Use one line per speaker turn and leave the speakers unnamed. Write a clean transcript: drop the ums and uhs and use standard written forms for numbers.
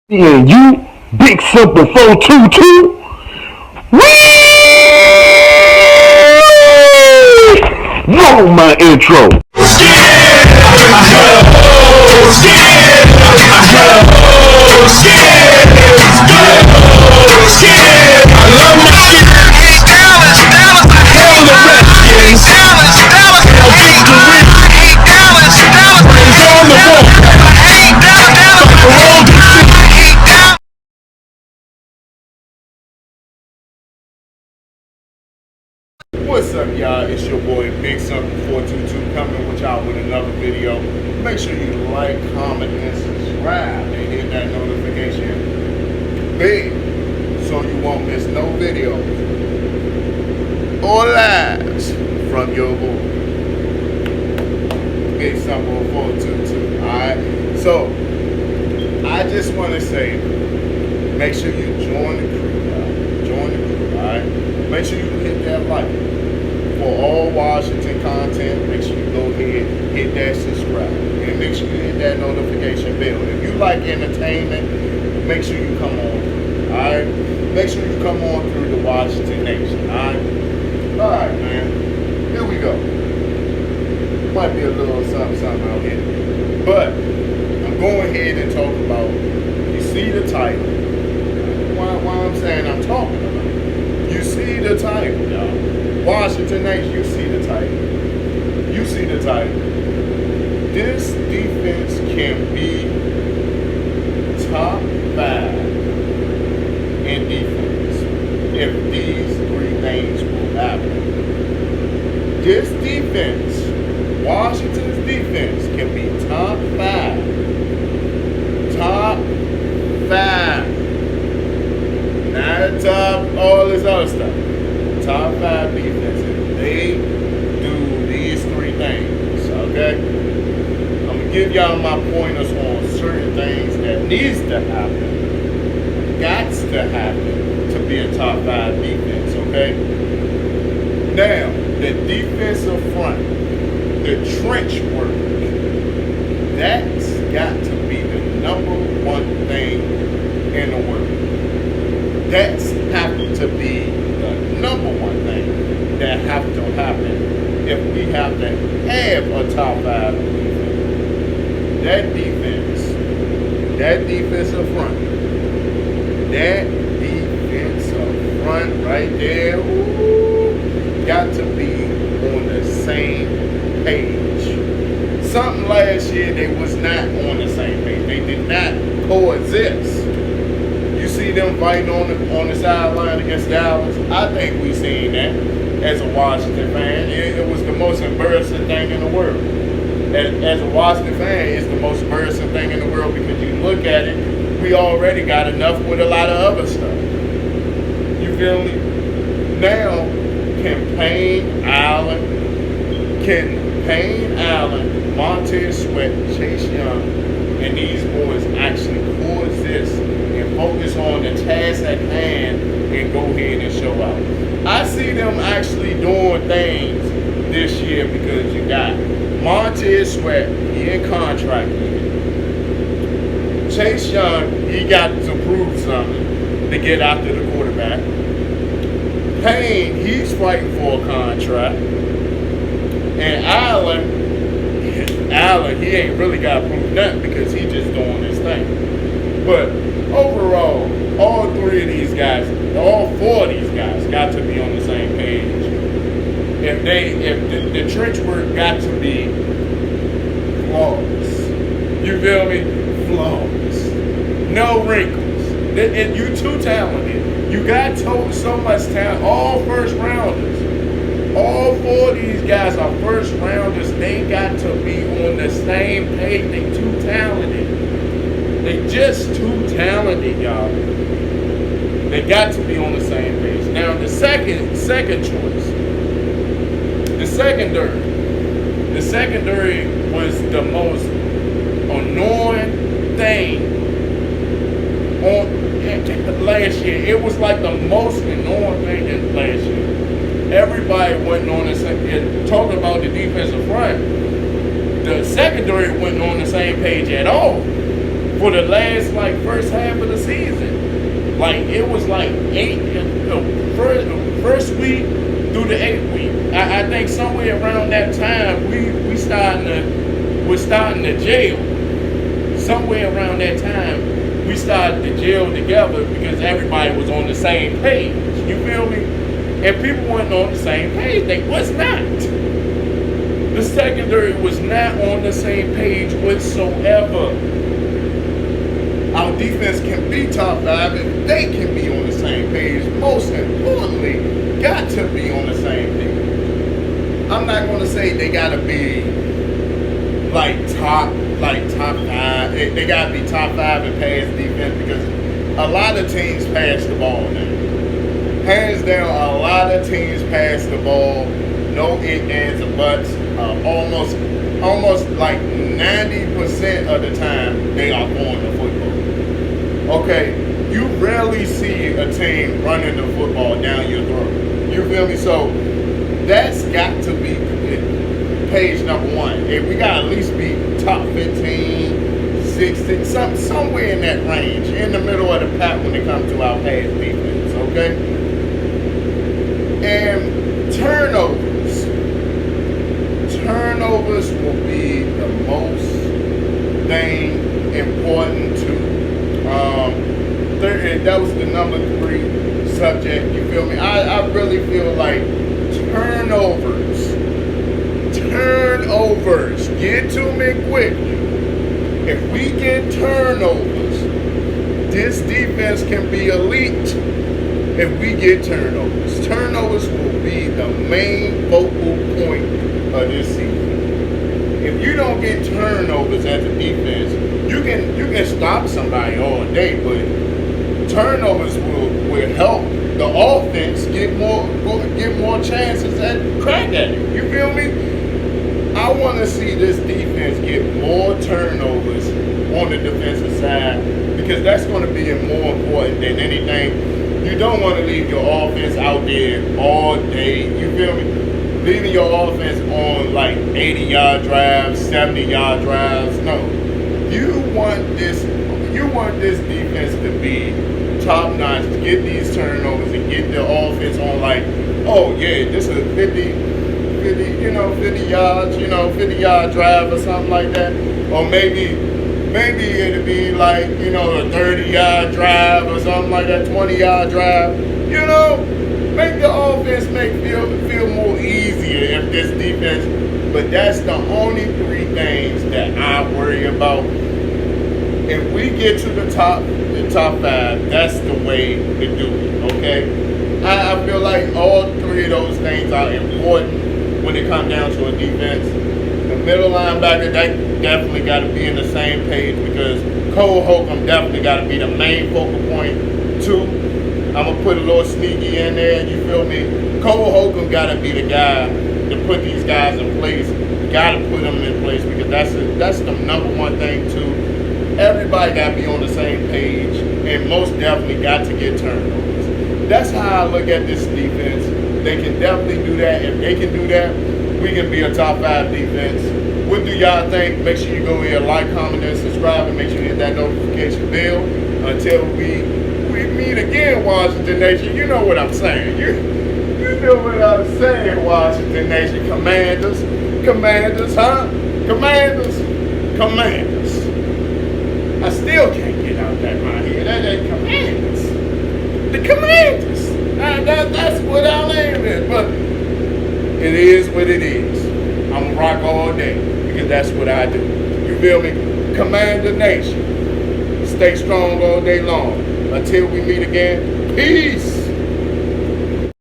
And you, Big Simple 422, roll my intro.
What's up, y'all? It's your boy Big Simple 422 coming with y'all with another video. Make sure you like, comment, and subscribe and hit that notification bell so you won't miss no videos or lives from your boy Big Simple 422. Alright? So I just want to say, make sure you join the crew, y'all. Join the crew, alright? Make sure you hit that like. For all Washington content, make sure you go ahead, hit that subscribe, and make sure you hit that notification bell. If you like entertainment, make sure you come on through, alright? Make sure you come on through the Washington Nation, alright? Alright, man. Here we go. Might be a little something out here. But I'm going ahead and talk about, you see the title. Why I'm saying I'm talking about it. You see the title, y'all. Washington Nation, you see the title. You see the title. This defense can be top 5 in defense if these three things will happen. This defense, Washington's defense, can be top 5. Top 5. Not top all this other stuff. Top 5 defense, if they do these three things, okay? I'm gonna give y'all my pointers on certain things that needs to happen, gots to happen to be a top 5 defense, okay? Now, the defensive front, the trench work, that's got to be the number one thing in the world. That's have to be number one thing that have to happen if we have to have a top 5 defense. That defensive front right there, ooh, got to be on the same page. Something last year they was not on the same page. They did not coexist. You see them fighting on the sideline against Dallas. I think we seen that as a Washington fan. It was the most embarrassing thing in the world. As a Washington fan, it's the most embarrassing thing in the world because you look at it, we already got enough with a lot of other stuff. You feel me? Now, can Payne Allen, Montez Sweat, Chase Young, and these boys actually coexist and focus on the task at hand and go ahead and show out? I see them actually doing things this year because you got Montez Sweat, he in contract year. Chase Young, he got to prove something to get after the quarterback. Payne, he's fighting for a contract. And Allen, he ain't really got to prove nothing because he just doing his thing. But overall, all 4 of these guys got to be on the same page. If the trench work got to be flawless. You feel me? Flawless. No wrinkles. And you too talented. You got so much talent. All first rounders. All 4 of these guys are first rounders. They got to be on the same page. They too talented. They just too talented, y'all. They got to be on the same page. Now, the second choice, the secondary was the most annoying thing on last year. It was like the most annoying thing in last year. Everybody wasn't on the same. Talking about the defensive front, the secondary wasn't on the same page at all.
for the last like first half of the season. Like it was like first week through the 8th week. I think somewhere around that time we're starting to gel. Somewhere around that time we started to gel together because everybody was on the same page. You feel me? And people weren't on the same page. They was not. The secondary was not on the same page whatsoever.
Our defense can be top 5 if they can be on the same page. Most importantly, got to be on the same page. I'm not going to say they got to be top 5. They got to be top 5 in pass defense because a lot of teams pass the ball now. Hands down, a lot of teams pass the ball. No ifs, ands, or buts. Almost like 90% of the time they are throwing the football. Okay, you rarely see a team running the football down your throat. You feel me? So that's got to be page number 1. If we got to at least be top 15, 16, somewhere in that range, in the middle of the pack when it comes to our pass defense. Okay, and turnovers will be the most thing important to that was the number 3 subject. You feel me? I really feel like turnovers get to me quickly. If we get turnovers, this defense can be elite. If we get turnovers will be the main focal point of this season. If you don't get turnovers as a defense, you can stop somebody all day, but turnovers will help the offense get more chances at crack at it. You feel me? I want to see this defense get more turnovers on the defensive side because that's going to be more important than anything. You don't want to leave your offense out there all day. You feel me? Leaving your offense on like 80-yard drives, 70-yard drives. No. You want this defense to be top notch, to get these turnovers and get the offense on like, oh yeah, this is a 50 yards, 50-yard drive or something like that. Or maybe it'll be like, a 30-yard drive or something like that, 20-yard drive. Make the offense feel more easier if this defense. But that's the only 3 things that I worry about. If we get to the top 5, that's the way to do it. Okay, I feel like all 3 of those things are important when it comes down to a defense. The middle linebacker, that definitely got to be in the same page because Cole Holcomb definitely got to be the main focal point too. I'm going to put a little sneaky in there, you feel me? Cole Holcomb got to be the guy to put these guys in place. Got to put them in place because that's the number 1 thing too. Everybody got to be on the same page and most definitely got to get turnovers. That's how I look at this defense. They can definitely do that. If they can do that, we can be a top 5 defense. What do y'all think? Make sure you go here, like, comment, and subscribe, and make sure you hit that notification bell until we meet again, Washington Nation. You know what I'm saying. You know what I'm saying, Washington Nation. Commanders, huh? Commanders. I still can't get out that right here. That Commanders. The Commanders. That's what I name it. But it is what it is. I'm going to rock all day because that's what I do. You feel me? Commander Nation. Stay strong all day long. Until we meet again, peace.